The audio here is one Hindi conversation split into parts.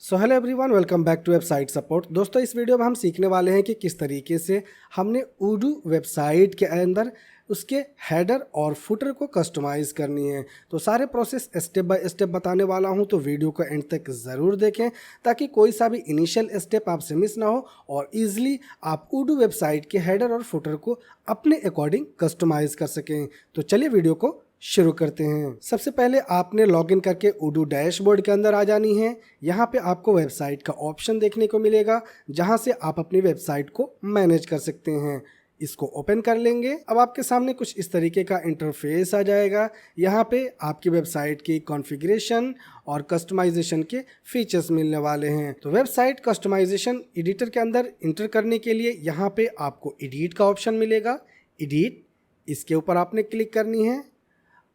So hello everyone, welcome back to website support. दोस्तों, इस वीडियो में हम सीखने वाले हैं कि किस तरीके से हमने उडू वेबसाइट के अंदर उसके हेडर और फुटर को कस्टमाइज़ करनी है। तो सारे प्रोसेस स्टेप बाय स्टेप बताने वाला हूं, तो वीडियो को एंड तक ज़रूर देखें ताकि कोई सा भी इनिशियल स्टेप आपसे मिस ना हो और ईजिली आप उडू वेबसाइट के हेडर और फुटर को अपने अकॉर्डिंग कस्टमाइज़ कर सकें। तो चलिए वीडियो को शुरू करते हैं। सबसे पहले आपने लॉगिन करके उडू डैशबोर्ड के अंदर आ जानी है। यहाँ पे आपको वेबसाइट का ऑप्शन देखने को मिलेगा जहाँ से आप अपनी वेबसाइट को मैनेज कर सकते हैं। इसको ओपन कर लेंगे। अब आपके सामने कुछ इस तरीके का इंटरफेस आ जाएगा। यहाँ पे आपकी वेबसाइट की कॉन्फ़िगरेशन और कस्टमाइजेशन के फीचर्स मिलने वाले हैं। तो वेबसाइट कस्टमाइजेशन एडिटर के अंदर इंटर करने के लिए यहाँ पे आपको एडिट का ऑप्शन मिलेगा। एडिट, इसके ऊपर आपने क्लिक करनी है।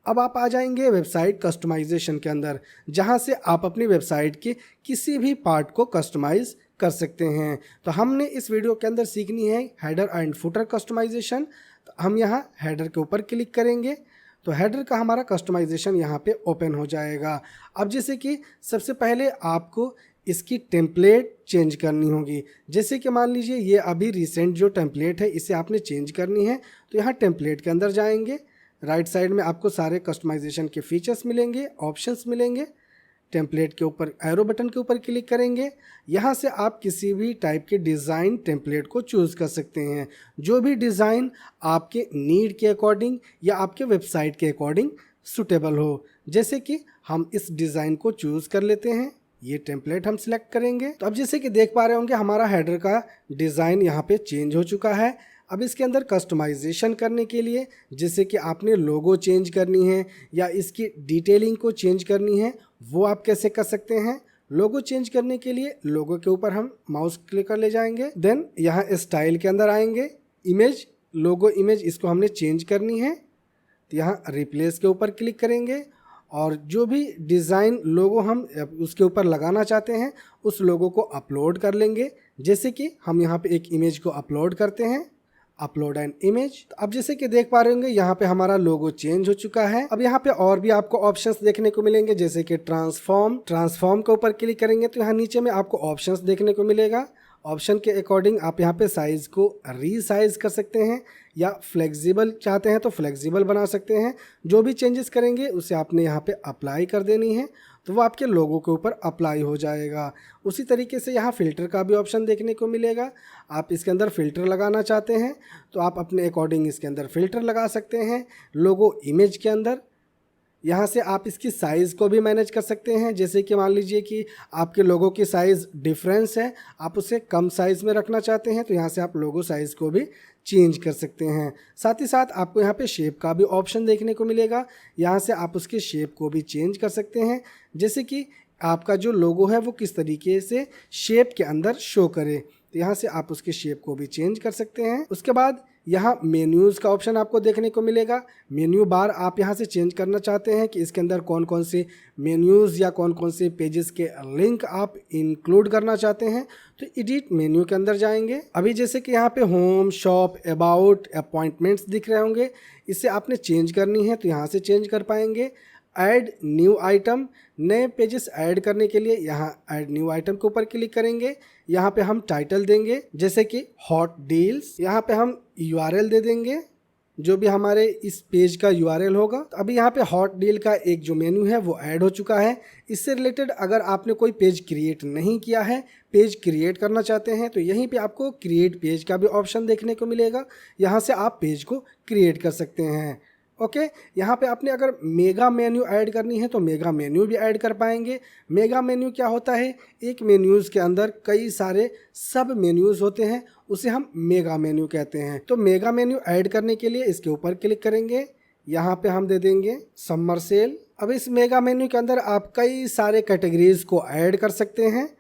अब आप आ जाएंगे वेबसाइट कस्टमाइजेशन के अंदर जहां से आप अपनी वेबसाइट के किसी भी पार्ट को कस्टमाइज कर सकते हैं। तो हमने इस वीडियो के अंदर सीखनी है हेडर एंड फुटर कस्टमाइजेशन। तो हम यहां हेडर के ऊपर क्लिक करेंगे तो हेडर का हमारा कस्टमाइजेशन यहां पे ओपन हो जाएगा। अब जैसे कि सबसे पहले आपको इसकी टेम्पलेट चेंज करनी होगी। जैसे कि मान लीजिए ये अभी रिसेंट जो टेम्पलेट है इसे आपने चेंज करनी है। तो यहाँ टेम्पलेट के अंदर जाएंगे। राइट साइड में आपको सारे कस्टमाइजेशन के फीचर्स मिलेंगे, ऑप्शंस मिलेंगे। टेम्पलेट के ऊपर एरो बटन के ऊपर क्लिक करेंगे। यहाँ से आप किसी भी टाइप के डिज़ाइन टेम्पलेट को चूज़ कर सकते हैं। जो भी डिज़ाइन आपके नीड के अकॉर्डिंग या आपके वेबसाइट के अकॉर्डिंग सूटेबल हो। जैसे कि हम इस डिज़ाइन को चूज़ कर लेते हैं। ये टेम्पलेट हम सिलेक्ट करेंगे। तो अब जैसे कि देख पा रहे होंगे हमारा हेडर का डिज़ाइन यहाँ पे चेंज हो चुका है। अब इसके अंदर कस्टमाइजेशन करने के लिए जैसे कि आपने लोगो चेंज करनी है या इसकी डिटेलिंग को चेंज करनी है, वो आप कैसे कर सकते हैं। लोगो चेंज करने के लिए लोगो के ऊपर हम माउस क्लिक कर ले जाएंगे। देन यहाँ स्टाइल के अंदर आएंगे। इमेज, लोगो इमेज, इसको हमने चेंज करनी है। तो यहाँ रिप्लेस के ऊपर क्लिक करेंगे और जो भी डिज़ाइन लोगो हम उसके ऊपर लगाना चाहते हैं उस लोगो को अपलोड कर लेंगे। जैसे कि हम यहाँ पे एक इमेज को अपलोड करते हैं, अपलोड एन इमेज। तो अब जैसे कि देख पा रहे होंगे यहाँ पे हमारा लोगो चेंज हो चुका है। अब यहाँ पे और भी आपको ऑप्शंस देखने को मिलेंगे जैसे कि ट्रांसफॉर्म के ऊपर क्लिक करेंगे तो यहाँ नीचे में आपको ऑप्शंस देखने को मिलेगा। ऑप्शन के अकॉर्डिंग आप यहाँ पे साइज को रीसाइज कर सकते हैं या फ्लेक्सिबल चाहते हैं तो फ्लेक्सिबल बना सकते हैं। जो भी चेंजेस करेंगे उसे आपने यहाँ पे अप्लाई कर देनी है तो वो आपके लोगों के ऊपर अप्लाई हो जाएगा। उसी तरीके से यहाँ फ़िल्टर का भी ऑप्शन देखने को मिलेगा। आप इसके अंदर फ़िल्टर लगाना चाहते हैं तो आप अपने अकॉर्डिंग इसके अंदर फ़िल्टर लगा सकते हैं। लोगो इमेज के अंदर यहाँ से आप इसकी साइज़ को भी मैनेज कर सकते हैं। जैसे कि मान लीजिए कि आपके लोगों की साइज़ डिफरेंस है, आप उसे कम साइज़ में रखना चाहते हैं तो यहाँ से आप लोगो साइज़ को भी चेंज कर सकते हैं। साथ ही साथ आपको यहाँ पे शेप का भी ऑप्शन देखने को मिलेगा। यहाँ से आप उसके शेप को भी चेंज कर सकते हैं। जैसे कि आपका जो लोगो है वो किस तरीके से शेप के अंदर शो करे, तो यहाँ से आप उसके शेप को भी चेंज कर सकते हैं। उसके बाद यहाँ मेन्यूज़ का ऑप्शन आपको देखने को मिलेगा। मेन्यू बार आप यहाँ से चेंज करना चाहते हैं कि इसके अंदर कौन कौन से मेन्यूज़ या कौन कौन से पेजेस के लिंक आप इंक्लूड करना चाहते हैं तो एडिट मेन्यू के अंदर जाएंगे। अभी जैसे कि यहाँ पे होम, शॉप, अबाउट, अपॉइंटमेंट्स दिख रहे होंगे, इसे आपने चेंज करनी है तो यहाँ से चेंज कर पाएंगे। ऐड न्यू आइटम, नए पेजेस ऐड करने के लिए यहाँ ऐड न्यू आइटम के ऊपर क्लिक करेंगे। यहाँ पे हम टाइटल देंगे जैसे कि हॉट डील्स। यहाँ पे हम यूआरएल दे देंगे जो भी हमारे इस पेज का यूआरएल होगा। तो अभी यहाँ पे हॉट डील का एक जो मेन्यू है वो ऐड हो चुका है। इससे रिलेटेड अगर आपने कोई पेज क्रिएट नहीं किया है, पेज क्रिएट करना चाहते हैं तो यहीं पे आपको क्रिएट पेज का भी ऑप्शन देखने को मिलेगा। यहाँ से आप पेज को क्रिएट कर सकते हैं। ओके, यहाँ पे आपने अगर मेगा मेन्यू ऐड करनी है तो मेगा मेन्यू भी ऐड कर पाएंगे। मेगा मेन्यू क्या होता है, एक मेन्यूज़ के अंदर कई सारे सब मेन्यूज़ होते हैं, उसे हम मेगा मेन्यू कहते हैं। तो मेगा मेन्यू ऐड करने के लिए इसके ऊपर क्लिक करेंगे। यहाँ पे हम दे देंगे समर सेल। अब इस मेगा मेन्यू के अंदर आप कई सारे कैटेगरीज़ को ऐड कर सकते हैं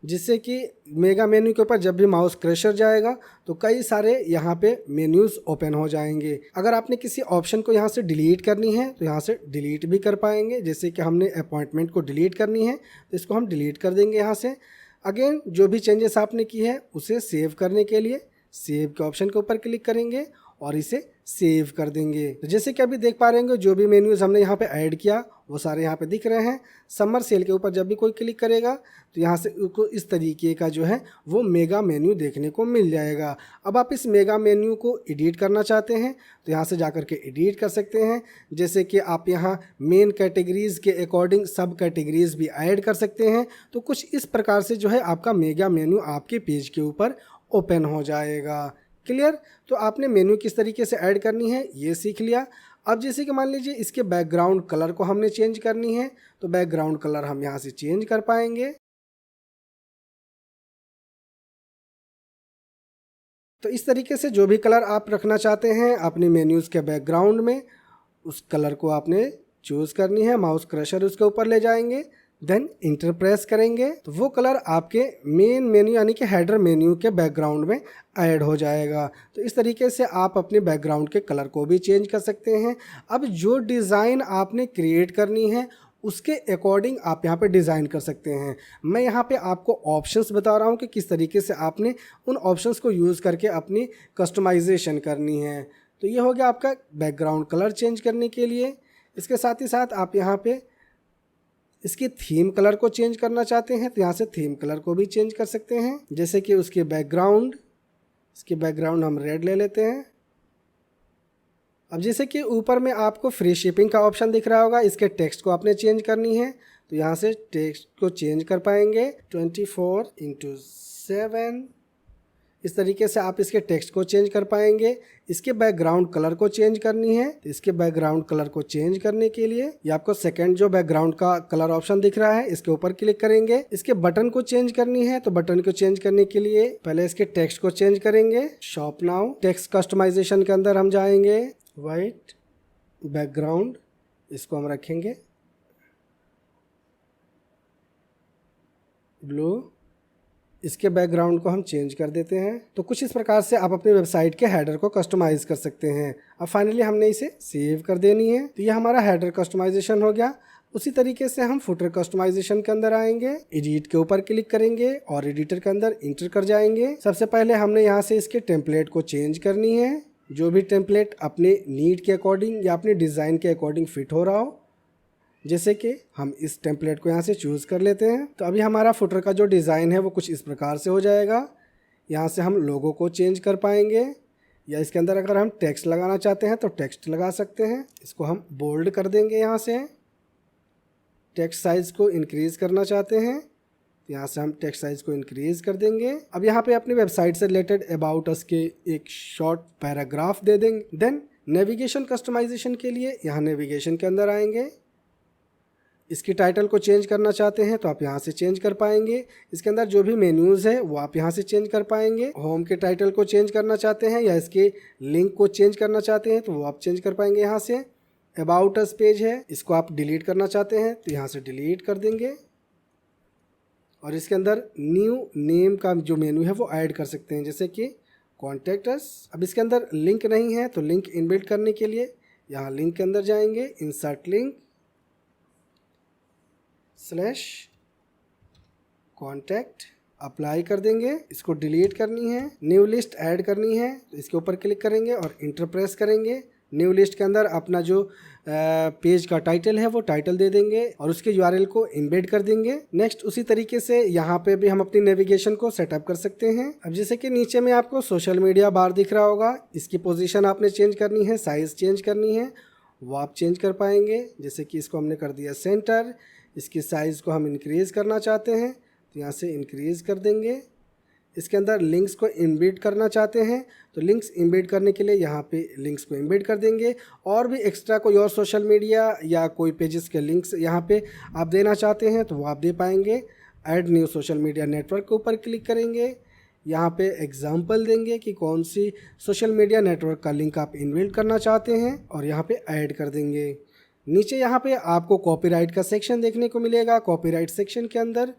जिससे कि मेगा मेन्यू के ऊपर जब भी माउस क्रशर जाएगा तो कई सारे यहाँ पे मेन्यूज़ ओपन हो जाएंगे। अगर आपने किसी ऑप्शन को यहाँ से डिलीट करनी है तो यहाँ से डिलीट भी कर पाएंगे। जैसे कि हमने अपॉइंटमेंट को डिलीट करनी है तो इसको हम डिलीट कर देंगे। यहाँ से अगेन जो भी चेंजेस आपने की है उसे सेव करने के लिए सेव के ऑप्शन के ऊपर क्लिक करेंगे और इसे सेव कर देंगे। तो जैसे कि अभी देख पा रहे होंगे जो भी मेन्यूज़ हमने यहाँ पे ऐड किया वो सारे यहाँ पे दिख रहे हैं। समर सेल के ऊपर जब भी कोई क्लिक करेगा तो यहाँ से उसको इस तरीके का जो है वो मेगा मेन्यू देखने को मिल जाएगा। अब आप इस मेगा मेन्यू को एडिट करना चाहते हैं तो यहाँ से जाकर के एडिट कर सकते हैं। जैसे कि आप यहाँ मेन कैटेगरीज़ के अकॉर्डिंग सब कैटेगरीज़ भी ऐड कर सकते हैं। तो कुछ इस प्रकार से जो है आपका मेगा मेन्यू आपके पेज के ऊपर ओपन हो जाएगा। क्लियर? तो आपने मेन्यू किस तरीके से ऐड करनी है ये सीख लिया। अब जैसे कि मान लीजिए इसके बैकग्राउंड कलर को हमने चेंज करनी है तो बैकग्राउंड कलर हम यहाँ से चेंज कर पाएंगे। तो इस तरीके से जो भी कलर आप रखना चाहते हैं अपने मेन्यूज़ के बैकग्राउंड में, उस कलर को आपने चूज़ करनी है। माउस क्रशर उसके ऊपर ले जाएंगे, देन इंटर प्रेस करेंगे तो वो कलर आपके मेन मेन्यू यानी कि हेडर मेन्यू के बैकग्राउंड में ऐड हो जाएगा। तो इस तरीके से आप अपने बैकग्राउंड के कलर को भी चेंज कर सकते हैं। अब जो डिज़ाइन आपने क्रिएट करनी है उसके अकॉर्डिंग आप यहाँ पे डिज़ाइन कर सकते हैं। मैं यहाँ पे आपको ऑप्शंस बता रहा हूँ कि किस तरीके से आपने उन ऑप्शंस को यूज़ करके अपनी कस्टमाइजेशन करनी है। तो ये हो गया आपका बैकग्राउंड कलर चेंज करने के लिए। इसके साथ ही साथ आप यहाँ पे इसकी थीम कलर को चेंज करना चाहते हैं तो यहाँ से थीम कलर को भी चेंज कर सकते हैं। जैसे कि इसके बैकग्राउंड हम रेड ले लेते हैं। अब जैसे कि ऊपर में आपको फ्री शिपिंग का ऑप्शन दिख रहा होगा, इसके टेक्स्ट को आपने चेंज करनी है तो यहाँ से टेक्स्ट को चेंज कर पाएंगे 24/7। इस तरीके से आप इसके टेक्स्ट को चेंज कर पाएंगे। इसके बैकग्राउंड कलर को चेंज करनी है तो इसके बैकग्राउंड कलर को चेंज करने के लिए ये आपको सेकंड जो बैकग्राउंड का कलर ऑप्शन दिख रहा है इसके ऊपर क्लिक करेंगे। इसके बटन को चेंज करनी है तो बटन को चेंज करने के लिए पहले इसके टेक्स्ट को चेंज करेंगे। शॉप नाउ टेक्स्ट कस्टमाइजेशन के अंदर हम जाएंगे, वाइट बैकग्राउंड इसको हम रखेंगे ब्लू। इसके बैकग्राउंड को हम चेंज कर देते हैं। तो कुछ इस प्रकार से आप अपनी वेबसाइट के हेडर को कस्टमाइज़ कर सकते हैं। अब फाइनली हमने इसे सेव कर देनी है। तो ये हमारा हेडर कस्टमाइजेशन हो गया। उसी तरीके से हम फुटर कस्टमाइजेशन के अंदर आएंगे, एडिट के ऊपर क्लिक करेंगे और एडिटर के अंदर इंटर कर जाएंगे। सबसे पहले हमने यहाँ से इसके टेम्पलेट को चेंज करनी है। जो भी टेम्पलेट अपने नीड के अकॉर्डिंग या अपने डिज़ाइन के अकॉर्डिंग फिट हो रहा हो, जैसे कि हम इस टेम्पलेट को यहाँ से चूज़ कर लेते हैं। तो अभी हमारा फुटर का जो डिज़ाइन है वो कुछ इस प्रकार से हो जाएगा। यहाँ से हम लोगो को चेंज कर पाएंगे या इसके अंदर अगर हम टेक्स्ट लगाना चाहते हैं तो टेक्स्ट लगा सकते हैं। इसको हम बोल्ड कर देंगे। यहाँ से टेक्स्ट साइज़ को इंक्रीज़ करना चाहते हैं तो यहाँ से हम टेक्स्ट साइज़ को इंक्रीज़ कर देंगे। अब यहाँ पे अपनी वेबसाइट से रिलेटेड अबाउट अस के एक शॉर्ट पैराग्राफ दे देंगे। देन नेविगेशन कस्टमाइजेशन के लिए यहाँ नेविगेशन के अंदर आएंगे। इसकी टाइटल को चेंज करना चाहते हैं तो आप यहाँ से चेंज कर पाएंगे। इसके अंदर जो भी मेन्यूज़ है वो आप यहाँ से चेंज कर पाएंगे। होम के टाइटल को चेंज करना चाहते हैं या इसके लिंक को चेंज करना चाहते हैं तो वो आप चेंज कर पाएंगे। यहाँ से अबाउट अस पेज है, इसको आप डिलीट करना चाहते हैं तो यहाँ से डिलीट कर देंगे और इसके अंदर न्यू नेम का जो मेन्यू है वो ऐड कर सकते हैं, जैसे कि कॉन्टैक्ट अस। अब इसके अंदर लिंक नहीं है तो लिंक इनबिल्ट करने के लिए यहाँ लिंक के अंदर जाएंगे, इंसर्ट लिंक /कॉन्टैक्ट अप्लाई कर देंगे। इसको डिलीट करनी है, न्यू लिस्ट ऐड करनी है तो इसके ऊपर क्लिक करेंगे और इंटर प्रेस करेंगे। न्यू लिस्ट के अंदर अपना जो पेज का टाइटल है वो टाइटल दे देंगे और उसके यूआरएल को एम्बेड कर देंगे। नेक्स्ट उसी तरीके से यहाँ पे भी हम अपनी नेविगेशन को सेटअप कर सकते हैं। अब जैसे कि नीचे में आपको सोशल मीडिया बार दिख रहा होगा, इसकी पोजीशन आपने चेंज करनी है, साइज़ चेंज करनी है, वो आप चेंज कर पाएंगे। जैसे कि इसको हमने कर दिया सेंटर। इसकी साइज़ को हम इंक्रीज़ करना चाहते हैं तो यहाँ से इंक्रीज़ कर देंगे। इसके अंदर लिंक्स को इम्बेड करना चाहते हैं तो लिंक्स इम्बेड करने के लिए यहाँ पे लिंक्स को इम्बेड कर देंगे। और भी एक्स्ट्रा कोई और सोशल मीडिया या कोई पेजेस के लिंक्स यहाँ पे आप देना चाहते हैं तो वो आप दे पाएंगे। Add new social media network के ऊपर क्लिक करेंगे, यहाँ पे एग्जांपल देंगे कि कौन सी सोशल मीडिया नेटवर्क का लिंक आप इन्बिल्ड करना चाहते हैं और यहाँ पे ऐड कर देंगे। नीचे यहाँ पे आपको कॉपीराइट का सेक्शन देखने को मिलेगा। कॉपीराइट सेक्शन के अंदर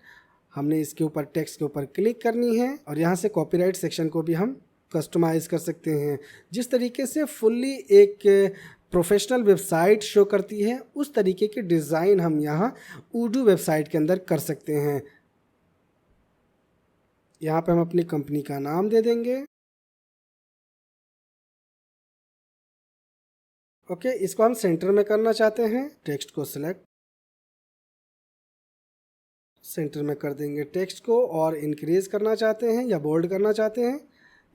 हमने इसके ऊपर टेक्स्ट के ऊपर क्लिक करनी है और यहाँ से कॉपीराइट सेक्शन को भी हम कस्टमाइज़ कर सकते हैं। जिस तरीके से फुल्ली एक प्रोफेशनल वेबसाइट शो करती है उस तरीके के डिज़ाइन हम यहाँ उडू वेबसाइट के अंदर कर सकते हैं। यहाँ पे हम अपनी कंपनी का नाम दे देंगे। ओके, इसको हम सेंटर में करना चाहते हैं। टेक्स्ट को सिलेक्ट सेंटर में कर देंगे टेक्स्ट को, और इंक्रीज करना चाहते हैं या बोल्ड करना चाहते हैं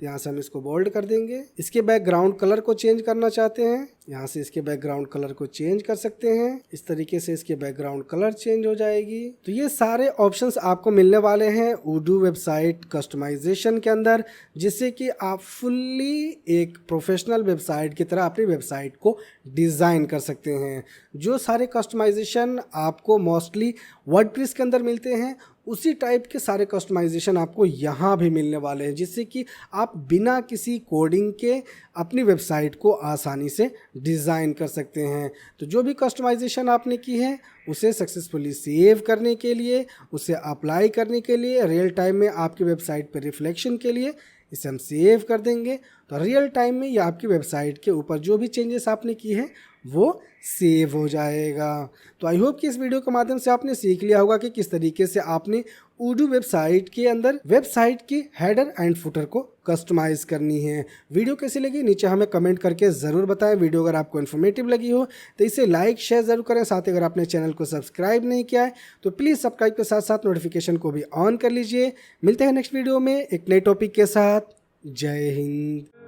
तो यहाँ से हम इसको बोल्ड कर देंगे। इसके बैकग्राउंड कलर को चेंज करना चाहते हैं, यहाँ से इसके बैकग्राउंड कलर को चेंज कर सकते हैं। इस तरीके से इसके बैकग्राउंड कलर चेंज हो जाएगी। तो ये सारे ऑप्शंस आपको मिलने वाले हैं उडू वेबसाइट कस्टमाइजेशन के अंदर, जिससे कि आप फुल्ली एक प्रोफेशनल वेबसाइट की तरह अपनी वेबसाइट को डिज़ाइन कर सकते हैं। जो सारे कस्टमाइजेशन आपको मोस्टली वर्डप्रेस के अंदर मिलते हैं, उसी टाइप के सारे कस्टमाइजेशन आपको यहाँ भी मिलने वाले हैं, जिससे कि आप बिना किसी कोडिंग के अपनी वेबसाइट को आसानी से डिज़ाइन कर सकते हैं। तो जो भी कस्टमाइजेशन आपने की है उसे सक्सेसफुली सेव करने के लिए, उसे अप्लाई करने के लिए, रियल टाइम में आपकी वेबसाइट पर रिफ्लेक्शन के लिए इसे हम सेव कर देंगे। तो रियल टाइम में ये आपकी वेबसाइट के ऊपर जो भी चेंजेस आपने की है वो सेव हो जाएगा। तो आई होप कि इस वीडियो के माध्यम से आपने सीख लिया होगा कि किस तरीके से आपने उडू वेबसाइट के अंदर वेबसाइट की हेडर एंड फुटर को कस्टमाइज़ करनी है। वीडियो कैसी लगी नीचे हमें कमेंट करके ज़रूर बताएं। वीडियो अगर आपको इन्फॉर्मेटिव लगी हो तो इसे लाइक शेयर ज़रूर करें। साथ ही अगर आपने चैनल को सब्सक्राइब नहीं किया है तो प्लीज़ सब्सक्राइब के साथ साथ नोटिफिकेशन को भी ऑन कर लीजिए। मिलते हैं नेक्स्ट वीडियो में एक नए टॉपिक के साथ। जय हिंद।